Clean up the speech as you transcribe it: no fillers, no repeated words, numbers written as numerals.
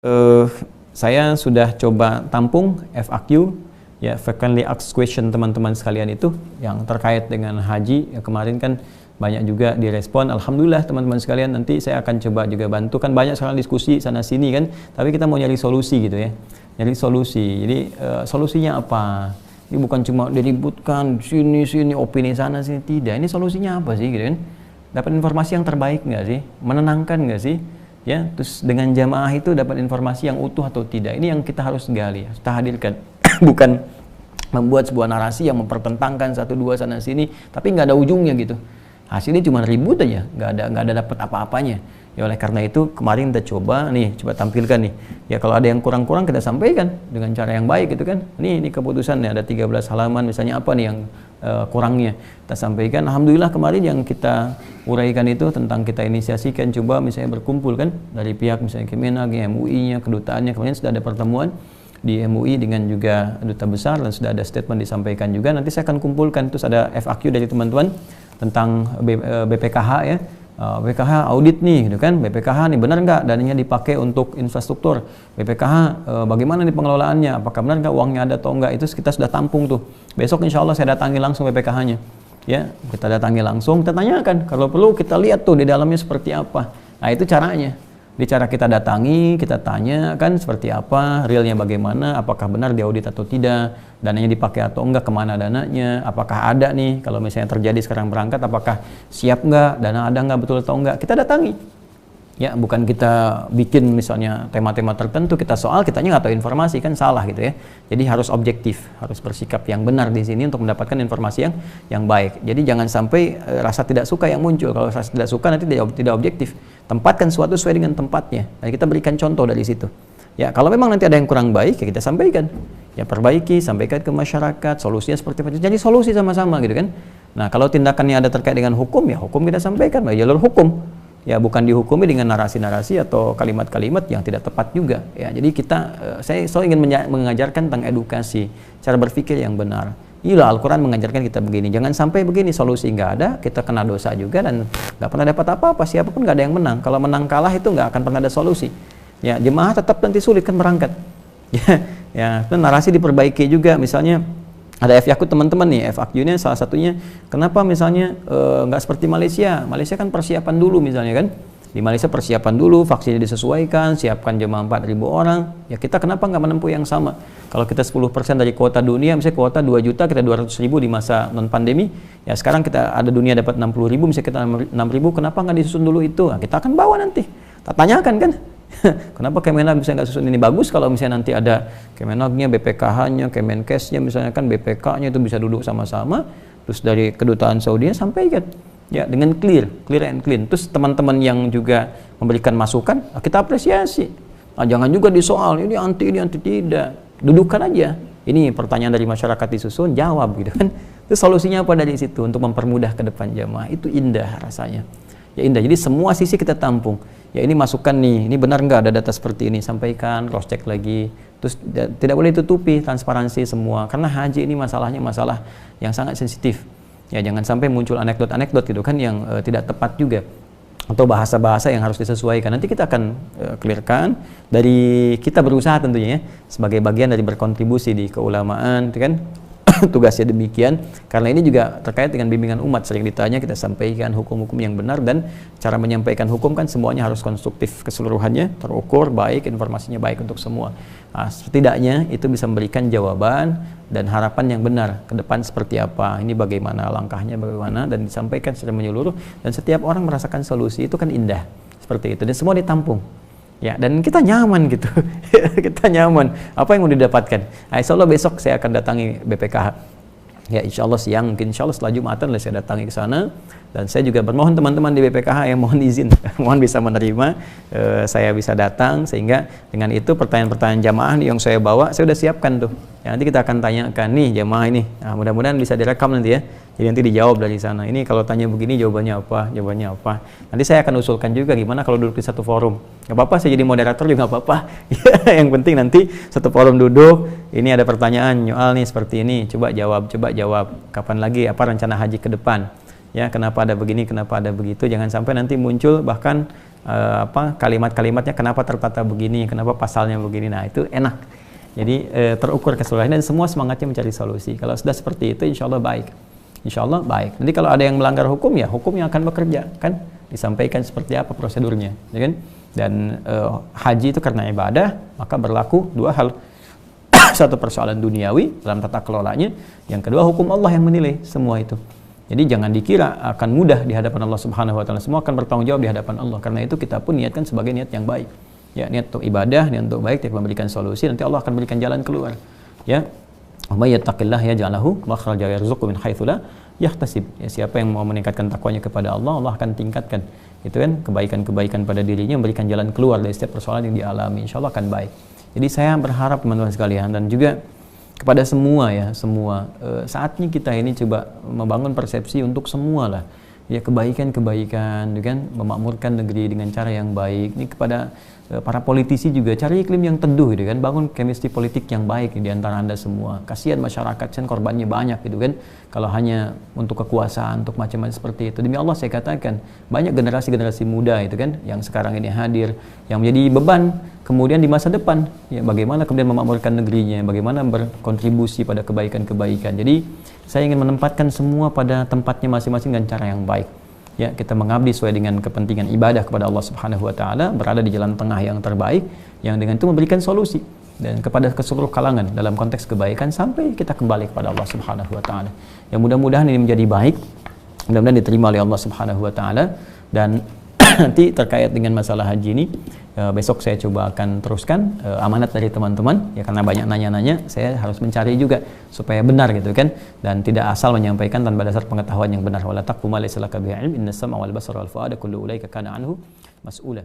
Eh, saya sudah coba tampung FAQ, ya, frequently asked question teman-teman sekalian itu yang terkait dengan haji. Ya, kemarin kan banyak juga direspon. Alhamdulillah teman-teman sekalian, nanti saya akan coba juga bantu. Kan banyak sekarang diskusi sana sini kan, tapi kita mau nyari solusi gitu ya, nyari solusi. Jadi solusinya apa? Ini bukan cuma diributkan sini opini sana sini, tidak. Ini solusinya apa sih gitu kan? Dapat informasi yang terbaik nggak sih? Menenangkan nggak sih? Ya, terus dengan jamaah itu dapat informasi yang utuh atau tidak. Ini yang kita harus gali, kita hadirkan. Bukan membuat sebuah narasi yang mempertentangkan satu dua sana sini, tapi nggak ada ujungnya gitu. Hasilnya cuma ribut aja, nggak ada dapat apa-apanya. Ya, oleh karena itu kemarin kita coba tampilkan nih. Ya, kalau ada yang kurang-kurang kita sampaikan dengan cara yang baik gitu kan. Ini keputusan ya, ada 13 halaman misalnya, apa nih yang kurangnya kita sampaikan. Alhamdulillah kemarin yang kita uraikan itu tentang kita inisiasikan coba misalnya berkumpul kan dari pihak misalnya Kemenag, MUI-nya, kedutaannya. Kemarin sudah ada pertemuan di MUI dengan juga duta besar dan sudah ada statement disampaikan juga. Nanti saya akan kumpulkan, terus ada FAQ dari teman-teman tentang BPKH ya. BPKH audit nih gitu kan, BPKH nih benar nggak dananya dipakai untuk infrastruktur, BPKH bagaimana nih pengelolaannya, apakah benar nggak uangnya ada atau enggak. Itu kita sudah tampung tuh. Besok insya Allah saya datangi langsung BPKH-nya ya, kita datangi langsung, kita tanyakan, kalau perlu kita lihat tuh di dalamnya seperti apa. Nah itu caranya, di cara kita datangi, kita tanya kan seperti apa, realnya bagaimana, apakah benar diaudit atau tidak, dananya dipakai atau enggak, kemana dananya, apakah ada nih, kalau misalnya terjadi sekarang berangkat, apakah siap enggak, dana ada enggak, betul atau enggak, kita datangi. Ya, bukan kita bikin misalnya tema-tema tertentu, kita soal, kitanya nggak tahu informasi, kan salah gitu ya. Jadi harus objektif, harus bersikap yang benar di sini untuk mendapatkan informasi yang baik. Jadi jangan sampai rasa tidak suka yang muncul. Kalau rasa tidak suka nanti tidak objektif. Tempatkan sesuatu sesuai dengan tempatnya. Dan kita berikan contoh dari situ. Ya, kalau memang nanti ada yang kurang baik, ya kita sampaikan. Ya, perbaiki, sampaikan ke masyarakat, solusinya seperti apa. Jadi solusi sama-sama gitu kan. Nah, kalau tindakannya ada terkait dengan hukum, ya hukum kita sampaikan, ya jalur hukum. Ya, bukan dihukumi dengan narasi-narasi atau kalimat-kalimat yang tidak tepat juga. Ya, jadi saya selalu ingin mengajarkan tentang edukasi, cara berpikir yang benar. Inilah Al-Quran mengajarkan kita begini. Jangan sampai begini, solusi nggak ada, kita kena dosa juga dan nggak pernah dapat apa-apa. Siapapun nggak ada yang menang. Kalau menang kalah itu nggak akan pernah ada solusi. Ya, jemaah tetap nanti sulit kan berangkat. Ya, itu narasi diperbaiki juga. Misalnya ada FAQ teman-teman nih, FAQ-nya salah satunya, kenapa misalnya nggak seperti Malaysia? Malaysia kan persiapan dulu misalnya kan. Di Malaysia persiapan dulu, vaksinnya disesuaikan, siapkan jemaah 4.000 orang. Ya, kita kenapa nggak menempuh yang sama? Kalau kita 10% dari kuota dunia, misalnya kuota 2 juta, kita 200.000 di masa non-pandemi. Ya, sekarang kita ada dunia dapat 60.000, misalnya kita 6.000, kenapa nggak disusun dulu itu? Nah, kita akan bawa nanti. Kita tanyakan kan. Kenapa Kemenag bisa nggak susun ini? Bagus kalau misalnya nanti ada Kemenagnya, BPKH-nya, Kemenkesnya, misalnya kan BPK-nya itu bisa duduk sama-sama, terus dari kedutaan Saudi sampaikan ya dengan clear and clean. Terus teman-teman yang juga memberikan masukan, kita apresiasi. Nah, jangan juga disoal ini anti tidak. Dudukkan aja. Ini pertanyaan dari masyarakat disusun, jawab gitu kan. Terus solusinya apa dari situ untuk mempermudah ke depan jamaah? Itu indah rasanya. Ya indah. Jadi semua sisi kita tampung. Ya ini masukan nih, ini benar nggak ada data seperti ini, sampaikan, cross check lagi. Terus tidak boleh tutupi, transparansi semua. Karena haji ini masalahnya masalah yang sangat sensitif. Ya jangan sampai muncul anekdot-anekdot gitu kan yang tidak tepat juga. Atau bahasa-bahasa yang harus disesuaikan. Nanti kita akan clearkan dari kita berusaha tentunya ya, sebagai bagian dari berkontribusi di keulamaan, kan? Tugasnya demikian, karena ini juga terkait dengan bimbingan umat. Sering ditanya, kita sampaikan hukum-hukum yang benar, dan cara menyampaikan hukum kan semuanya harus konstruktif keseluruhannya, terukur, baik, informasinya baik untuk semua. Nah, setidaknya itu bisa memberikan jawaban dan harapan yang benar ke depan seperti apa, ini bagaimana langkahnya, bagaimana, dan disampaikan secara menyeluruh, dan setiap orang merasakan solusi. Itu kan indah seperti itu, dan semua ditampung. Ya, dan kita nyaman gitu. Kita nyaman. Apa yang mau didapatkan? Nah, insya Allah besok saya akan datangi BPKH. Ya, insya Allah siang, mungkin insya Allah setelah Jumatan saya datangi ke sana. Dan saya juga bermohon teman-teman di BPKH yang mohon izin, mohon bisa menerima, saya bisa datang, sehingga dengan itu pertanyaan-pertanyaan jamaah yang saya bawa, saya sudah siapkan tuh. Ya, nanti kita akan tanyakan nih jamaah ini. Nah, mudah-mudahan bisa direkam nanti ya. Jadi nanti dijawab dari sana. Ini kalau tanya begini jawabannya apa, jawabannya apa. Nanti saya akan usulkan juga gimana kalau duduk di satu forum. Gak apa-apa, saya jadi moderator juga gak apa-apa. Yang penting nanti satu forum duduk, ini ada pertanyaan, nyoal nih seperti ini, coba jawab. Kapan lagi, apa rencana haji ke depan. ya kenapa ada begini, kenapa ada begitu. Jangan sampai nanti muncul bahkan kalimat-kalimatnya kenapa tertata begini, kenapa pasalnya begini. Nah itu enak. Jadi terukur keseluruhan dan semua semangatnya mencari solusi. Kalau sudah seperti itu, insya Allah baik. Insya Allah baik. Nanti kalau ada yang melanggar hukum, ya hukum yang akan bekerja, kan disampaikan seperti apa prosedurnya, ya kan? Dan haji itu karena ibadah, maka berlaku dua hal. Satu persoalan duniawi dalam tata kelolanya, yang kedua hukum Allah yang menilai semua itu. Jadi jangan dikira akan mudah di hadapan Allah Subhanahu wa taala, semua akan bertanggung jawab di hadapan Allah. Karena itu kita pun niatkan sebagai niat yang baik. Ya, niat untuk ibadah, niat untuk baik, niat memberikan solusi, nanti Allah akan berikan jalan keluar. Ya. Wa may yattaqillah yaj'al lahu makhraja yarzuqhu min haitsu la yahtasib. Ya, siapa yang mau meningkatkan takwanya kepada Allah, Allah akan tingkatkan itu kan kebaikan-kebaikan pada dirinya, memberikan jalan keluar dari setiap persoalan yang dialami. Insyaallah akan baik. Jadi saya berharap teman-teman sekalian dan juga kepada semua ya, saatnya kita ini coba membangun persepsi untuk semua lah. Ya kebaikan-kebaikan, kan memakmurkan negeri dengan cara yang baik. Ini kepada para politisi juga cari iklim yang teduh gitu kan, bangun chemistry politik yang baik di antara Anda semua. Kasihan masyarakat kan korbannya banyak gitu kan. Kalau hanya untuk kekuasaan, untuk macam-macam seperti itu. Demi Allah saya katakan, banyak generasi-generasi muda itu kan yang sekarang ini hadir yang menjadi beban kemudian di masa depan. Ya bagaimana kemudian memakmurkan negerinya, bagaimana berkontribusi pada kebaikan-kebaikan. Jadi saya ingin menempatkan semua pada tempatnya masing-masing dengan cara yang baik. Ya, kita mengabdi sesuai dengan kepentingan ibadah kepada Allah Subhanahu wa taala, berada di jalan tengah yang terbaik, yang dengan itu memberikan solusi dan kepada seluruh kalangan dalam konteks kebaikan sampai kita kembali kepada Allah Subhanahu wa taala. Ya mudah-mudahan ini menjadi baik, mudah-mudahan diterima oleh Allah Subhanahu wa taala. Dan nanti terkait dengan masalah haji ini, besok saya coba akan teruskan amanat dari teman-teman ya, karena banyak nanya-nanya, saya harus mencari juga supaya benar gitu kan, dan tidak asal menyampaikan tanpa dasar pengetahuan yang benar. Wala taqfu ma laysa laka bihi ilm, innas sam'a wal basara wal fuada kullu ulaika kana anhu mas'ula.